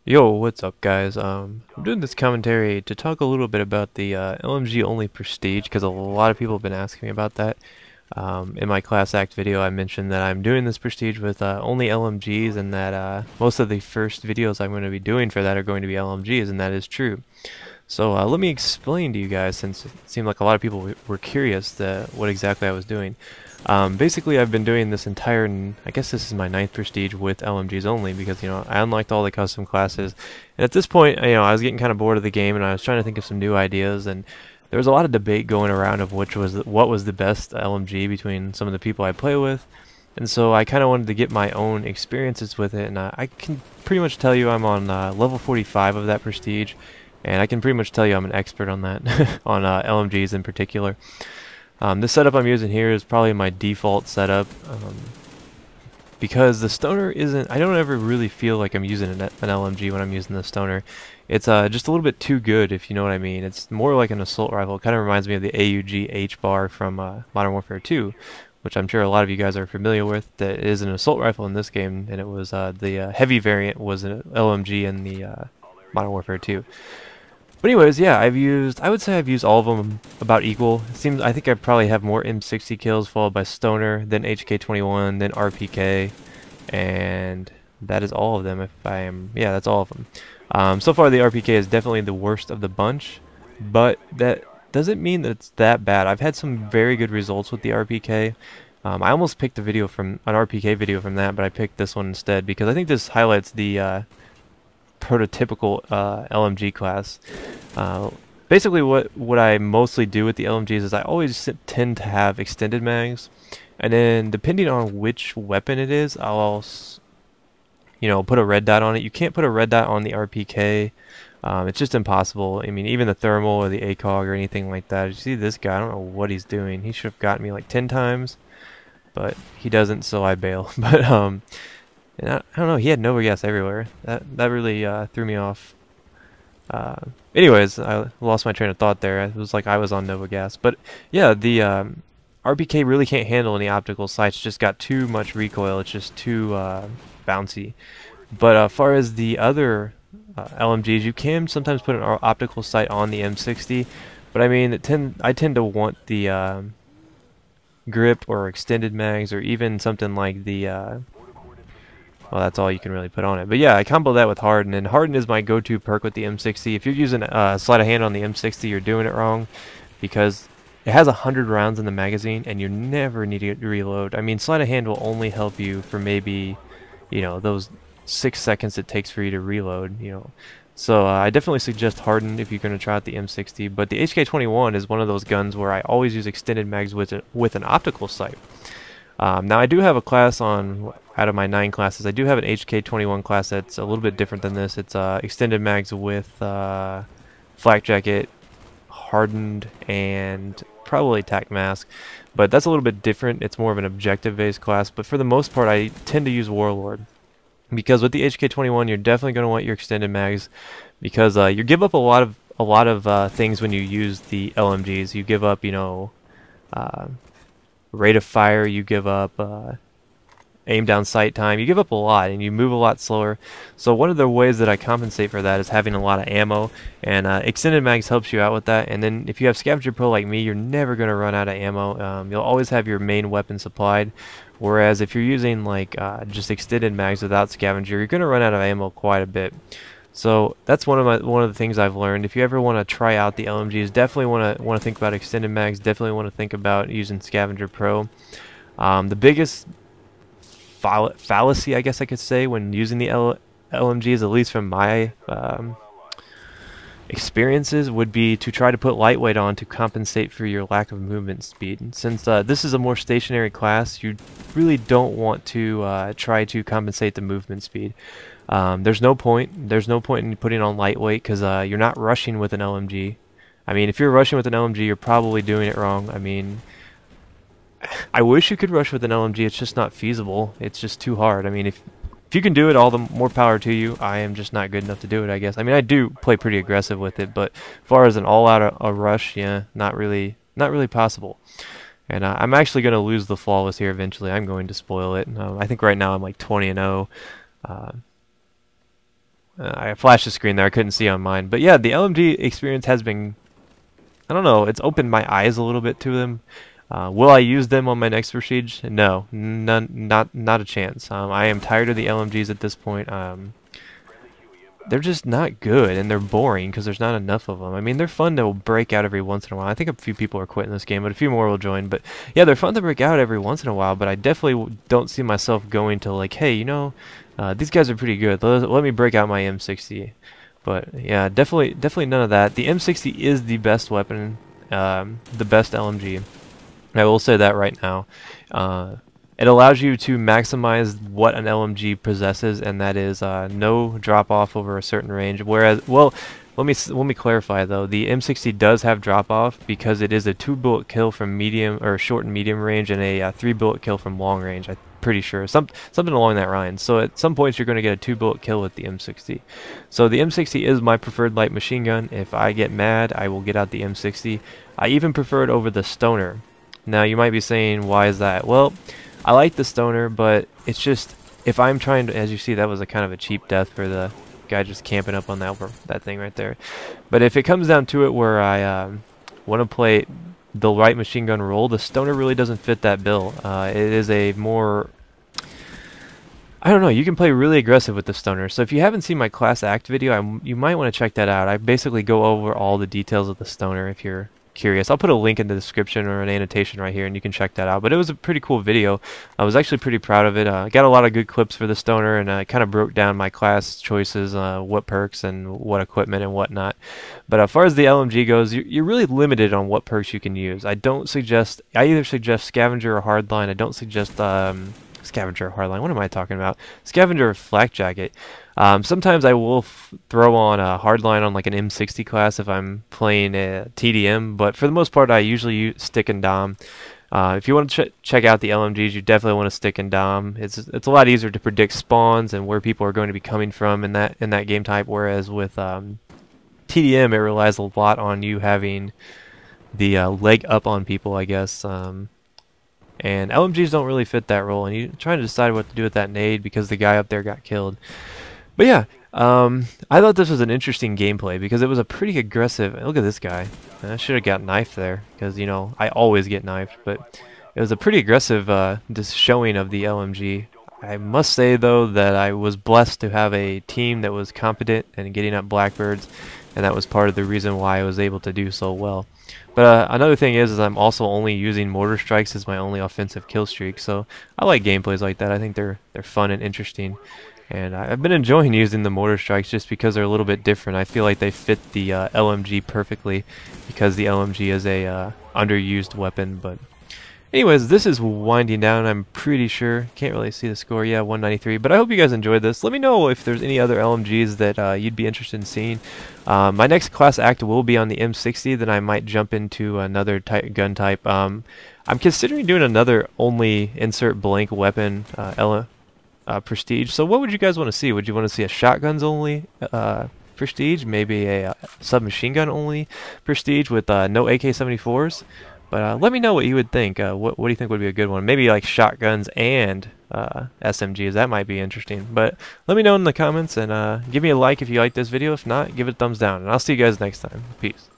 Yo, what's up guys? I'm doing this commentary to talk a little bit about the LMG Only Prestige because a lot of people have been asking me about that. In my class act video I mentioned that I'm doing this Prestige with only LMGs and that most of the first videos I'm going to be doing for that are going to be LMGs, and that is true. So let me explain to you guys, since it seemed like a lot of people were curious what exactly I was doing. Basically, I've been doing this entire, I guess this is my 9th Prestige with LMGs only, because, I unlocked all the custom classes. And at this point, I was getting kind of bored of the game, and I was trying to think of some new ideas, and there was a lot of debate going around of what was the best LMG between some of the people I play with. And so I kind of wanted to get my own experiences with it, and I can pretty much tell you I'm on level 45 of that Prestige, and I can pretty much tell you I'm an expert on that, on LMGs in particular. This setup I'm using here is probably my default setup, because the stoner isn't, I don't ever really feel like I'm using an LMG when I'm using the stoner. It's just a little bit too good, if you know what I mean. It's more like an assault rifle. It kind of reminds me of the AUG H-bar from Modern Warfare 2, which I'm sure a lot of you guys are familiar with. That is an assault rifle in this game, and it was the heavy variant was an LMG in the Modern Warfare 2. But anyways, yeah, I would say I've used all of them about equal. I think I probably have more M60 kills followed by Stoner, then HK21, then RPK, and that is all of them. Yeah, that's all of them. So far the RPK is definitely the worst of the bunch, but that doesn't mean that it's that bad. I've had some very good results with the RPK. I almost picked an RPK video from that, but I picked this one instead because I think this highlights the prototypical LMG class. Basically what I mostly do with the LMGs is I always tend to have extended mags, and then depending on which weapon it is, I'll put a red dot on it. You can't put a red dot on the RPK. It's just impossible. I mean, even the thermal or the ACOG or anything like that. You see this guy, I don't know what he's doing. He should have gotten me like 10 times, but he doesn't, so I bail. But and I don't know, he had Nova gas everywhere. That really threw me off. Anyways, I lost my train of thought there. It was like I was on Nova gas. But yeah, the RPK really can't handle any optical sights. It's just got too much recoil. It's just too bouncy. But as far as the other LMGs, you can sometimes put an optical sight on the M60. But I mean, I tend to want the grip or extended mags, or even something like the well, that's all you can really put on it. But yeah, I combo that with Harden, and Harden is my go-to perk with the M60. If you're using sleight of hand on the M60, you're doing it wrong, because it has 100 rounds in the magazine, and you never need to reload. I mean, sleight of hand will only help you for maybe, those 6 seconds it takes for you to reload, So I definitely suggest Harden if you're going to try out the M60. But the HK21 is one of those guns where I always use extended mags with an optical sight. Now I do have a class out of my 9 classes, I do have an HK21 class that's a little bit different than this. It's extended mags with flak jacket, hardened, and probably tac mask. But that's a little bit different. It's more of an objective based class, but for the most part I tend to use Warlord. Because with the HK21 you're definitely going to want your extended mags, because you give up a lot of things when you use the LMGs. You give up, rate of fire, you give up aim down sight time, you give up a lot, and you move a lot slower. So one of the ways that I compensate for that is having a lot of ammo, and extended mags helps you out with that. And then if you have Scavenger Pro like me, you're never going to run out of ammo. You'll always have your main weapon supplied, whereas if you're using like just extended mags without Scavenger, you're going to run out of ammo quite a bit. So that's one of the things I've learned. If you ever want to try out the LMGs, definitely want to think about extended mags. Definitely want to think about using Scavenger Pro. The biggest fallacy, I guess I could say, when using the LMGs, at least from my experiences, would be to try to put lightweight on to compensate for your lack of movement speed. Since this is a more stationary class, you really don't want to try to compensate the movement speed. There's no point in putting on lightweight, because you're not rushing with an LMG. I mean, if you're rushing with an LMG, you're probably doing it wrong. I mean, I wish you could rush with an LMG. It's just not feasible. It's just too hard. I mean, if you can do it, all the more power to you. I am just not good enough to do it, I guess. I mean, I do play pretty aggressive with it, but as far as an all-out rush, yeah, not really possible. And I'm actually going to lose the flawless here eventually. I'm going to spoil it. I think right now I'm like 20-0. I flashed the screen there. I couldn't see on mine. But yeah, the LMG experience has been, I don't know, it's opened my eyes a little bit to them. Will I use them on my next Prestige? No, not a chance. I am tired of the LMGs at this point. They're just not good, and they're boring because there's not enough of them. I mean, they're fun to break out every once in a while. I think a few people are quitting this game, but a few more will join. But yeah, they're fun to break out every once in a while, but I definitely don't see myself going to like, hey, you know, these guys are pretty good. Let me break out my M60. But yeah, definitely none of that. The M60 is the best weapon, the best LMG. I will say that right now. It allows you to maximize what an LMG possesses, and that is no drop off over a certain range. Whereas, well, let me clarify though. The M60 does have drop off because it is a 2-bullet kill from medium or short and medium range, and a 3-bullet kill from long range. I'm pretty sure something along that line. So at some points you're going to get a 2-bullet kill with the M60. So the M60 is my preferred light machine gun. If I get mad, I will get out the M60. I even prefer it over the Stoner. Now you might be saying, why is that? Well, I like the Stoner, but it's just, if I'm trying to, as you see, that was a kind of a cheap death for the guy just camping up on that thing right there. But if it comes down to it where I want to play the right machine gun role, the Stoner really doesn't fit that bill. It is a more, I don't know, you can play really aggressive with the Stoner. So if you haven't seen my Class Act video, you might want to check that out. I basically go over all the details of the Stoner if you're curious. I'll put a link in the description or an annotation right here and you can check that out. But it was a pretty cool video. I was actually pretty proud of it. I got a lot of good clips for the Stoner, and I kind of broke down my class choices, what perks and what equipment and whatnot. But as far as the LMG goes, you're really limited on what perks you can use. I either suggest Scavenger or Hardline. I don't suggest Scavenger or Hardline. What am I talking about? Scavenger or Flak Jacket. Sometimes I will throw on a Hardline on like an M60 class if I'm playing a TDM, but for the most part I usually use stick and dom. If you want to check out the LMGs, you definitely want to stick and dom. It's a lot easier to predict spawns and where people are going to be coming from in that game type, whereas with TDM it relies a lot on you having the leg up on people, I guess. And LMGs don't really fit that role, and you're trying to decide what to do with that nade because the guy up there got killed. But yeah, I thought this was an interesting gameplay because it was a pretty aggressive. Look at this guy. I should have got knifed there because, you know, I always get knifed. But it was a pretty aggressive showing of the LMG. I must say, though, that I was blessed to have a team that was competent and getting up Blackbirds, and that was part of the reason why I was able to do so well. But another thing is I'm also only using mortar strikes as my only offensive kill streak, so I like gameplays like that. I think they're fun and interesting. And I've been enjoying using the mortar strikes just because they're a little bit different. I feel like they fit the LMG perfectly because the LMG is a underused weapon. But anyways, this is winding down, I'm pretty sure. Can't really see the score. Yeah, 193. But I hope you guys enjoyed this. Let me know if there's any other LMGs that you'd be interested in seeing. My next class act will be on the M60. Then I might jump into another gun type. I'm considering doing another only insert blank weapon Prestige. So what would you guys want to see? Would you want to see a shotguns only Prestige? Maybe a submachine gun only Prestige with no AK-74s? But let me know what you would think. What do you think would be a good one? Maybe like shotguns and SMGs. That might be interesting. But let me know in the comments, and give me a like if you like this video. If not, give it a thumbs down. And I'll see you guys next time. Peace.